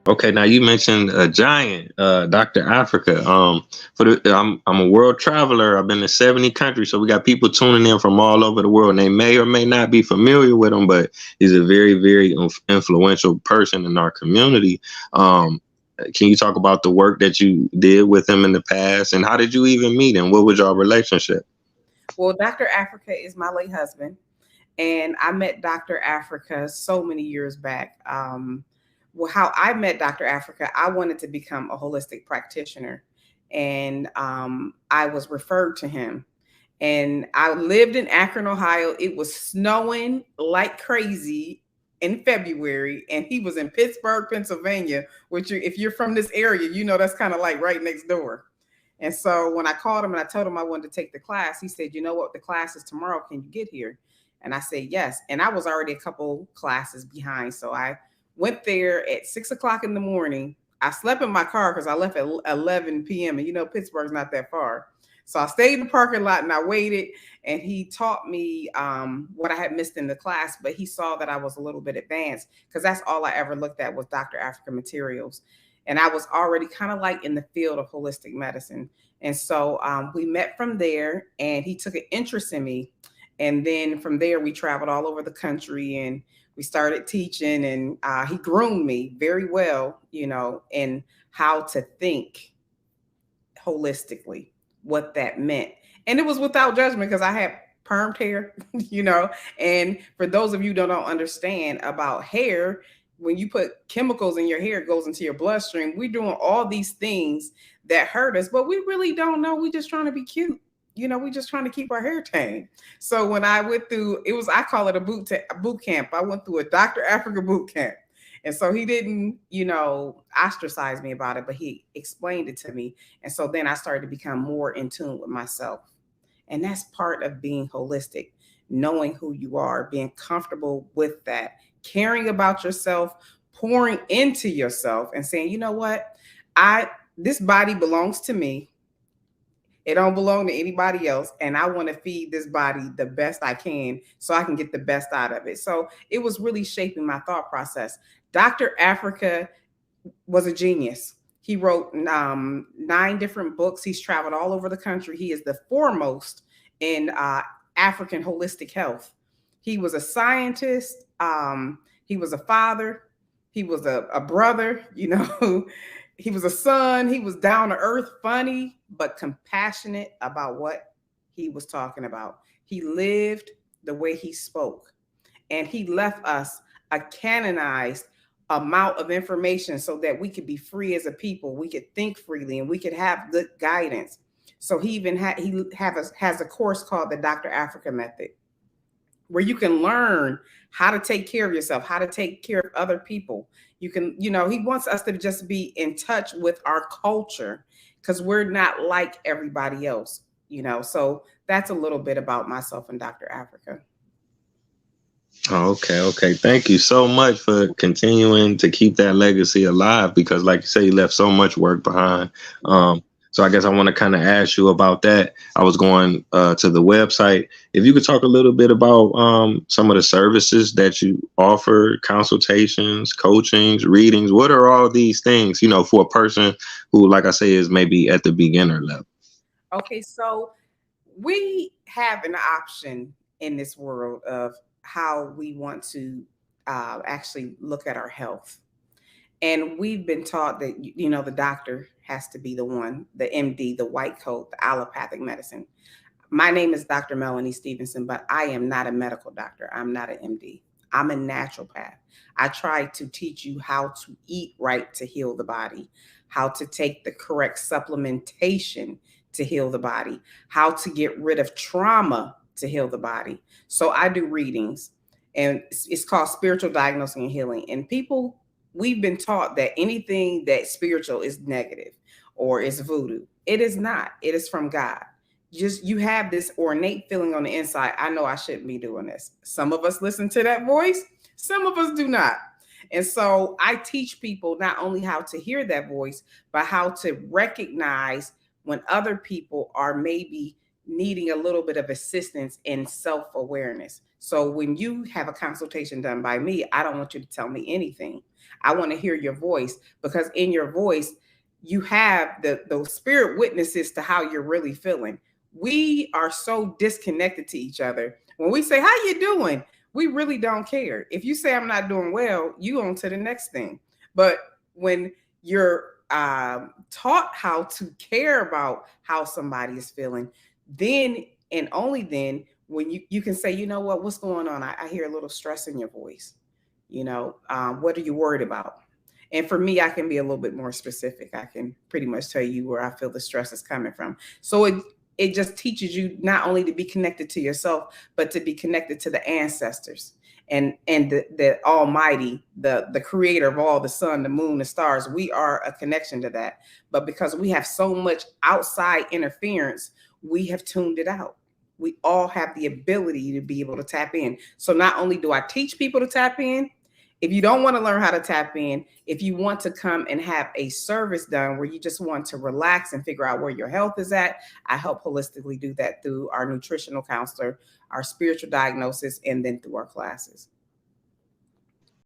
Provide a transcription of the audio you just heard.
Okay, now you mentioned a giant, Dr. Africa. I'm a world traveler. I've been to 70 countries, so we got people tuning in from all over the world, and they may or may not be familiar with him, but he's a very, very influential person in our community. Um, can you talk about the work that you did with him in the past, and how did you even meet him? What was your relationship? Well, Dr. Africa is my late husband, and I met Dr. Africa so many years back. Well, how I met Dr. Africa, I wanted to become a holistic practitioner, and I was referred to him. And I lived in Akron, Ohio. It was snowing like crazy in February, and he was in Pittsburgh, Pennsylvania, which if you're from this area, you know that's kind of like right next door. And so when I called him and I told him I wanted to take the class, he said, "You know what? The class is tomorrow. Can you get here?" And I said, "Yes." And I was already a couple classes behind. So I went there at 6 o'clock in the morning. I slept in my car because I left at 11 p.m. And you know, Pittsburgh's not that far. So I stayed in the parking lot and I waited. And he taught me what I had missed in the class, but he saw that I was a little bit advanced because that's all I ever looked at was Dr. Africa materials. And I was already kind of like in the field of holistic medicine. And so we met from there, and he took an interest in me. And then from there, we traveled all over the country and we started teaching. And he groomed me very well, you know, in how to think holistically, what that meant. And it was without judgment because I had permed hair, you know. And for those of you who don't understand about hair, when you put chemicals in your hair, it goes into your bloodstream. We're doing all these things that hurt us, but we really don't know. We're just trying to be cute. You know, we're just trying to keep our hair tame. So when I went through, I call it a boot camp. I went through a Dr. Africa boot camp. And so he didn't, you know, ostracize me about it, but he explained it to me. And so then I started to become more in tune with myself. And that's part of being holistic, knowing who you are, being comfortable with that, caring about yourself, pouring into yourself and saying, you know what? This body belongs to me. It don't belong to anybody else. And I want to feed this body the best I can so I can get the best out of it. So it was really shaping my thought process. Dr. Africa was a genius. He wrote 9 different books. He's traveled all over the country. He is the foremost in African holistic health. He was a scientist. He was a father. He was a brother, you know. He was a son. He was down to earth, funny, but compassionate about what he was talking about. He lived the way he spoke. And he left us a canonized amount of information so that we could be free as a people. We could think freely and we could have good guidance. So he even has a course called the Dr. Africa Method, where you can learn how to take care of yourself, how to take care of other people. You can, you know, he wants us to just be in touch with our culture because we're not like everybody else, you know. So that's a little bit about myself and Dr. Africa. Oh, okay, okay. Thank you so much for continuing to keep that legacy alive because, like you say, you left so much work behind. So I guess I want to kind of ask you about that. I was going to the website. If you could talk a little bit about some of the services that you offer, consultations, coachings, readings. What are all these things, you know, for a person who, like I say, is maybe at the beginner level? Okay, so we have an option in this world of how we want to actually look at our health. And we've been taught that, you know, the doctor has to be the one, the MD, the white coat, the allopathic medicine. My name is Dr. Melanie Stevenson, but I am not a medical doctor. I'm not an MD. I'm a naturopath. I try to teach you how to eat right to heal the body, how to take the correct supplementation to heal the body, how to get rid of trauma to heal the body. So I do readings, and it's called spiritual diagnosing and healing. And people, we've been taught that anything that's spiritual is negative or is voodoo. It is not. It is from God. Just you have this ornate feeling on the inside. I know I shouldn't be doing this. Some of us listen to that voice, some of us do not. And so I teach people not only how to hear that voice, but how to recognize when other people are maybe needing a little bit of assistance in self-awareness. So when you have a consultation done by me, I don't want you to tell me anything. I want to hear your voice, because in your voice, you have those spirit witnesses to how you're really feeling. We are so disconnected to each other. When we say, how you doing? We really don't care. If you say I'm not doing well, you on to the next thing. But when you're taught how to care about how somebody is feeling, then and only then when you can say, you know what's going on? I hear a little stress in your voice. What are you worried about? And for me, I can be a little bit more specific. I can pretty much tell you where I feel the stress is coming from. So it just teaches you not only to be connected to yourself, but to be connected to the ancestors and the Almighty, the creator of all, the sun, the moon, the stars. We are a connection to that. But because we have so much outside interference, we have tuned it out. We all have the ability to be able to tap in. So not only do I teach people to tap in, if you don't want to learn how to tap in, if you want to come and have a service done where you just want to relax and figure out where your health is at, I help holistically do that through our nutritional counselor, our spiritual diagnosis, and then through our classes.